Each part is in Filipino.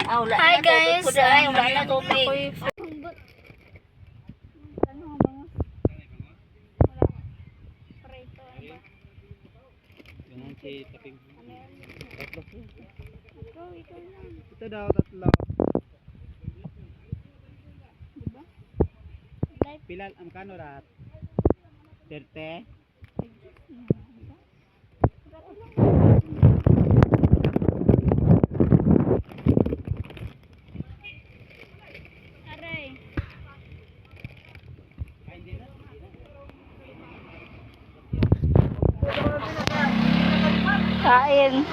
Hi guys! Wala na tubig. Ito daw, tatlo. Pilal ang kano rat? 30? Kain.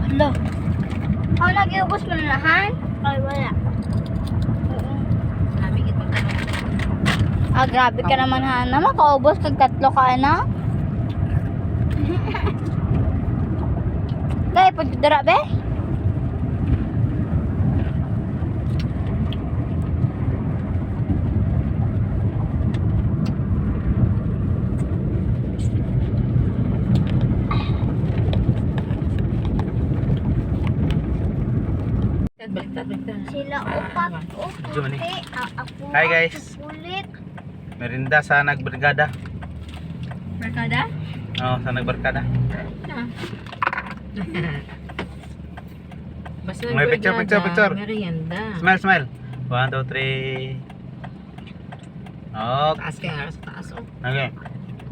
Hello. Ako nag-iubos mo na lahat? Ay, wala. Ah, grabe ka naman, Hana. Makaubos kag tatlo ka na. Kaya, pagdara, be? Sila upat, Johnny. ako. Hi, guys. Ulit. Merinda sa nagbarkada. Barkada? Oo, sa nagbarkada. Basta May picture. merienda. Smile. 1, 2, 3. Okay. Taas ka nga sa taas. Oh. Okay.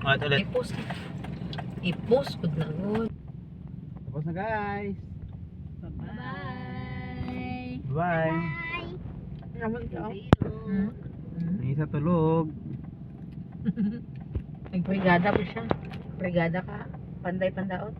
Ulit. I-post. I-post. Good na good. Tapos na, guys. Bye. Bye. Naman ka. Ang isa tulog. Nagbrigada po siya. Brigada ka. Panday-pandaot.